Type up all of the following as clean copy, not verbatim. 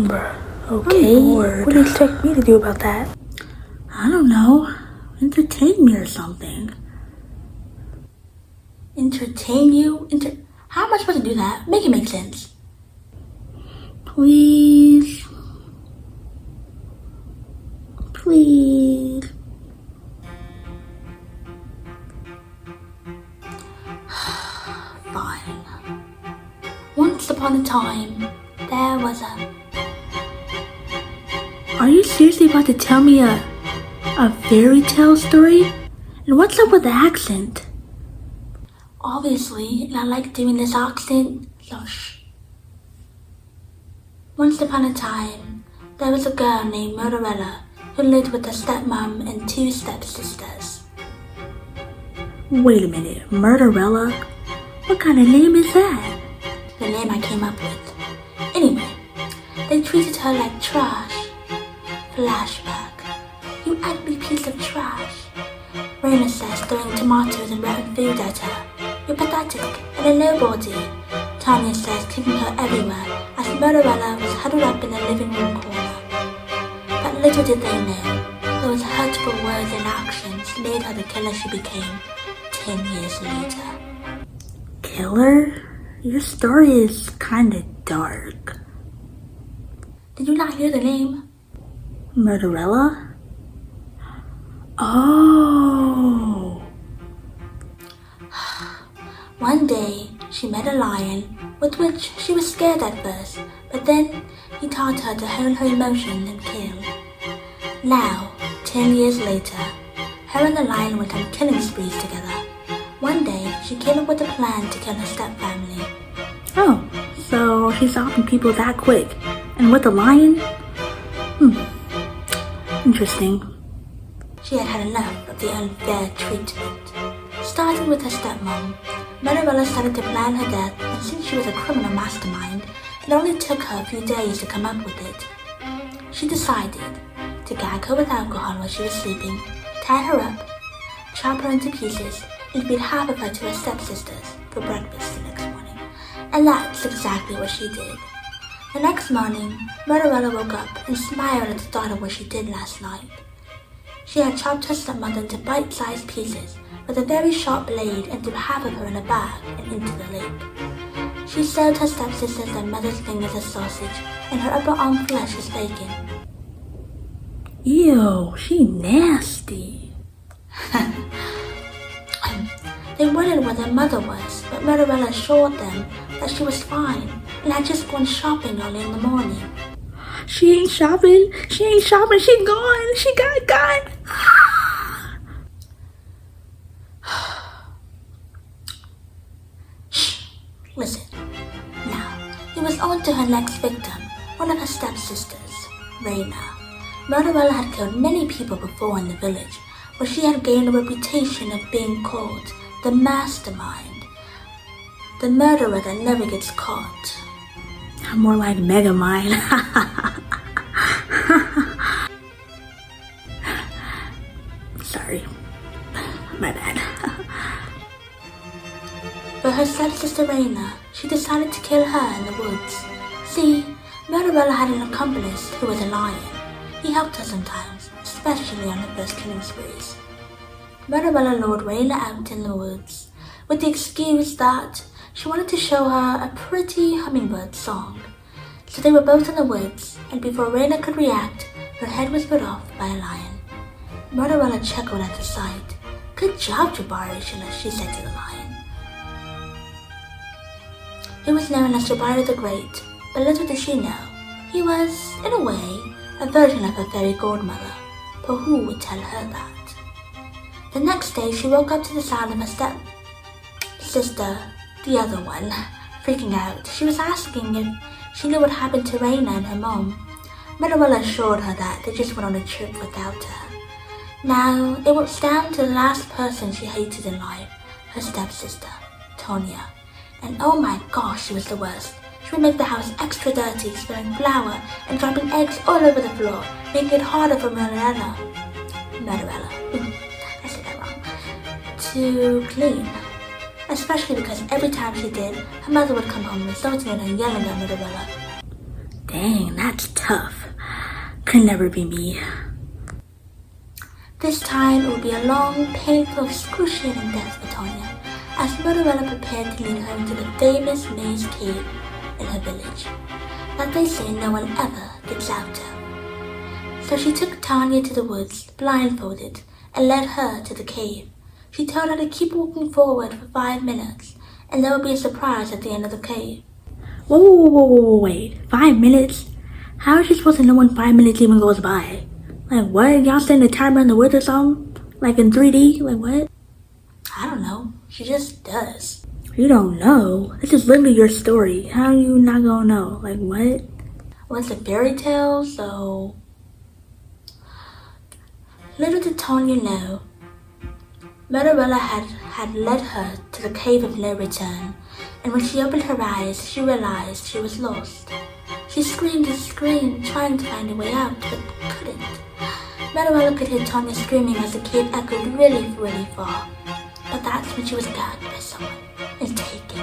Bruh, okay. I'm bored. What do you expect me to do about that? I don't know. Entertain me or something. Entertain you? How am I supposed to do that? Make it make sense. Please. Please. Fine. Once upon a time, there was a... Are you seriously about to tell me a fairy tale story? And what's up with the accent? Obviously, I like doing this accent, so shh. Once upon a time, there was a girl named Cinderella who lived with a stepmom and 2 stepsisters. Wait a minute, Cinderella? What kind of name is that? The name I came up with. Anyway, they treated her like trash. Flashback. You ugly piece of trash. Raina says throwing tomatoes and rotten food at her. You're pathetic and a nobody. Tanya says kicking her everywhere as Cinderella was huddled up in the living room corner. But little did they know, those hurtful words and actions made her the killer she became 10 years later. Killer? Your story is kinda dark. Did you not hear the name? Cinderella? Oh! One day, she met a lion, with which she was scared at first, but then he taught her to hone her emotions and kill. Now, 10 years later, her and the lion went on killing sprees together. One day, she came up with a plan to kill her stepfamily. Oh, so she's stopping people that quick. And with the lion? Interesting. She had had enough of the unfair treatment. Starting with her stepmom, Cinderella started to plan her death, and since she was a criminal mastermind, it only took her a few days to come up with it. She decided to gag her with alcohol while she was sleeping, tie her up, chop her into pieces, and feed half of her to her stepsisters for breakfast the next morning. And that's exactly what she did. The next morning, Cinderella woke up and smiled at the thought of what she did last night. She had chopped her stepmother into bite-sized pieces with a very sharp blade and threw half of her in a bag and into the lake. She served her stepsisters their mother's fingers as sausage and her upper arm flesh as bacon. Ew, she nasty. They wondered where their mother was, but Cinderella assured them that she was fine and had just gone shopping early in the morning. She ain't shopping, she gone, she got gone. Shh, listen. Now, it was on to her next victim, one of her stepsisters, Raina. Cinderella had killed many people before in the village, where she had gained a reputation of being called the mastermind, the murderer that never gets caught. More like Megamind. Sorry, my bad. For her stepsister Raina, she decided to kill her in the woods. See, Cinderella had an accomplice who was a lion. He helped her sometimes, especially on her first killing sprees. Cinderella lured Raina out in the woods with the excuse that she wanted to show her a pretty hummingbird song. So they were both in the woods, and before Raina could react, her head was cut off by a lion. Cinderella chuckled at the sight. Good job, Jabari, she said to the lion. He was known as Jabari the Great, but little did she know, he was, in a way, a version of her fairy godmother, but who would tell her that? The next day, she woke up to the sound of her step-sister, the other one, freaking out. She was asking if she knew what happened to Raina and her mom. Cinderella assured her that they just went on a trip without her. Now, it was down to the last person she hated in life, her stepsister, Tonya. And oh my gosh, she was the worst. She would make the house extra dirty, spilling flour and dropping eggs all over the floor, making it harder for Cinderella, I said that wrong, to clean. Especially because every time she did, her mother would come home resulting in her yelling at Cinderella. Dang, that's tough. Could never be me. This time it would be a long, painful, excruciating death for Tanya, as Cinderella prepared to lead her into the famous maze cave in her village, that they say no one ever gets out of. So she took Tanya to the woods, blindfolded, and led her to the cave. She told her to keep walking forward for 5 minutes, and there would be a surprise at the end of the cave. Wait. 5 minutes? How is she supposed to know when 5 minutes even goes by? Like, what? Y'all setting a timer in the woods or something? Like in 3D? Like, what? I don't know. She just does. You don't know. This is literally your story. How are you not gonna know? Like, what? Well, it's a fairy tale, so... Little did Tanya know, Cinderella had led her to the cave of no return, and when she opened her eyes, she realized she was lost. She screamed and screamed, trying to find a way out, but couldn't. Cinderella could hear Tanya screaming as the cave echoed really, really far. But that's when she was gagged by someone and taken.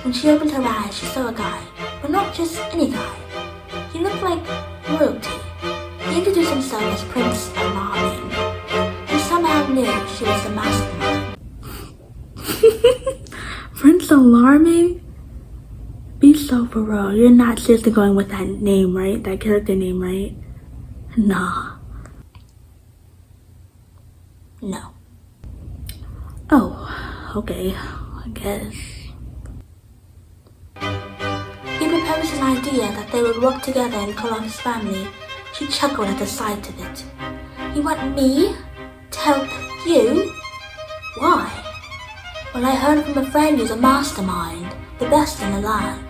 When she opened her eyes, she saw a guy, but not just any guy. He looked like royalty. He introduced himself as Prince Alarming, and somehow knew she was the mastermind. Prince Alarming? Be so for real. You're not seriously going with that name, right? That character name, right? Nah. No. Oh, okay. I guess. He proposed an idea that they would work together and call off his family. She chuckled at the sight of it. You want me to help you? Why? Well, I heard from a friend who's a mastermind, the best in the land.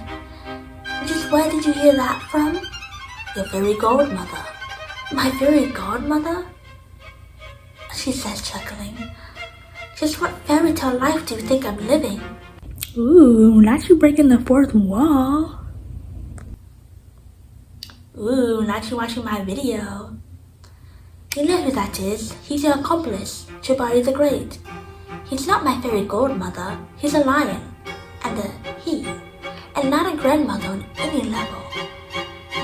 Just where did you hear that from? Your fairy godmother. My fairy godmother? She says, chuckling. Just what fairy tale life do you think I'm living? Ooh, not you breaking the fourth wall. Ooh, not you watching my video. You know who that is. He's your accomplice, Jabari the Great. He's not my fairy godmother. He's a lion. And a he. And not a grandmother on any level.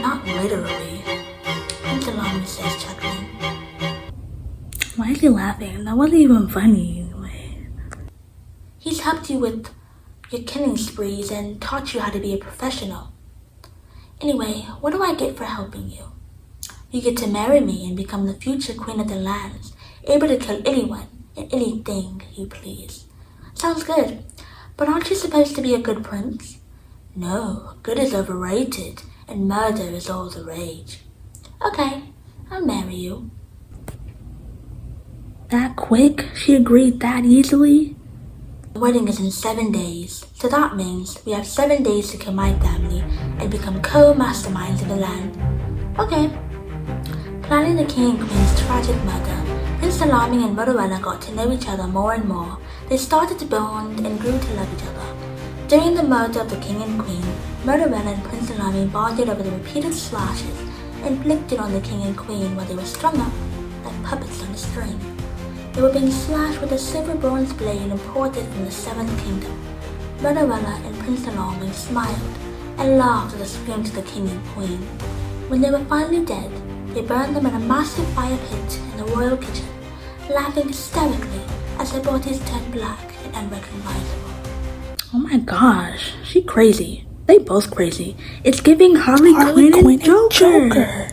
Not literally. Prince Alarming says, chuckling. Why is he laughing? That wasn't even funny. He's helped you with your killing sprees and taught you how to be a professional. Anyway, what do I get for helping you? You get to marry me and become the future queen of the lands, able to kill anyone and anything you please. Sounds good, but aren't you supposed to be a good prince? No, good is overrated, and murder is all the rage. Okay, I'll marry you. That quick? She agreed that easily? The wedding is in 7 days, so that means we have 7 days to kill my family and become co-masterminds of the land. Okay. Planning the king and queen's tragic murder, Prince Alarming and Cinderella got to know each other more and more. They started to bond and grew to love each other. During the murder of the king and queen, Cinderella and Prince Alarming bonded over the repeated slashes inflicted on the king and queen while they were strung up like puppets on a string. They were being slashed with a silver bronze blade imported from the Seventh Kingdom. Cinderella and Prince Alarming smiled and laughed at the scream to the king and queen. When they were finally dead, they burned them in a massive fire pit in the royal kitchen, laughing hysterically as their bodies turned black and unrecognizable. Oh my gosh, she crazy. They both crazy. It's giving Harley Quinn and Joker.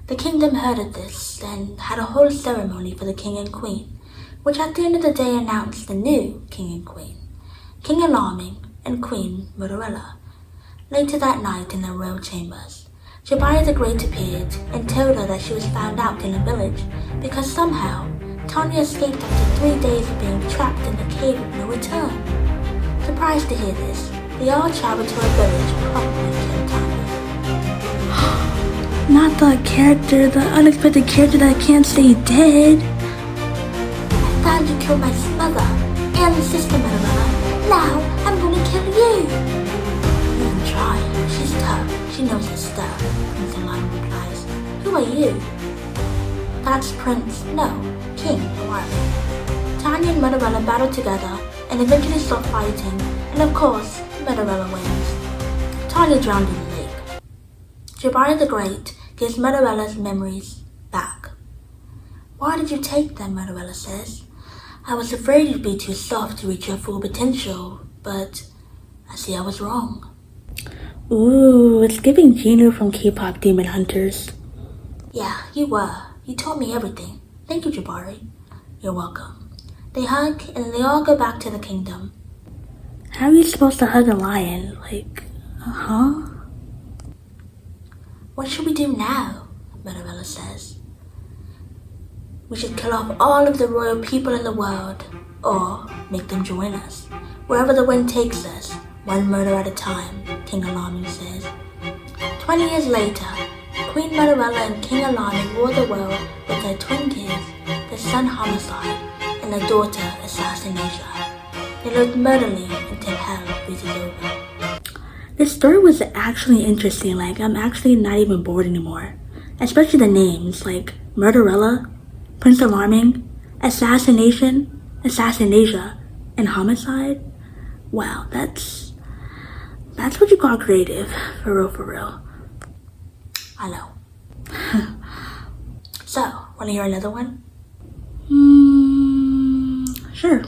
The kingdom heard of this and had a whole ceremony for the king and queen, which at the end of the day announced the new king and queen, King Alarming and Queen Cinderella. Later that night in the royal chambers, Jabari the Great appeared and told her that she was found out in a village because somehow Tanya escaped after 3 days of being trapped in the cave of no return. Surprised to hear this, they all traveled to her village and promptly killed Tanya. Not the unexpected character that can't stay dead. I found you killed my mother and sister Cinderella. Now I'm gonna kill you. You can try. She's tough. She knows her stuff. Prince Alarming replies. Who are you? That's King Alarming. Tanya and Cinderella battle together and eventually stop fighting, and of course, Cinderella wins. entirely drowned in the lake. Jabari the Great gives Cinderella's memories back. Why did you take them? Cinderella says. I was afraid you'd be too soft to reach your full potential, but I see I was wrong. Ooh, it's giving Gino from K-pop Demon Hunters. Yeah, you were. You taught me everything. Thank you, Jabari. You're welcome. They hug and they all go back to the kingdom. How are you supposed to hug a lion? Huh? What should we do now? Cinderella says. We should kill off all of the royal people in the world, or make them join us. Wherever the wind takes us, one murder at a time, King Alarming says. 20 years later, Queen Cinderella and King Alarming rule the world with their twin kids, their son Homicide, and their daughter Assassination. They lived murderly until hell freezes over. This story was actually interesting. I'm actually not even bored anymore. Especially the names, Murderella, Prince Alarming, Assassination, Assassinasia, and Homicide. Wow, that's what you call creative. For real. I know. So, wanna hear another one? Sure.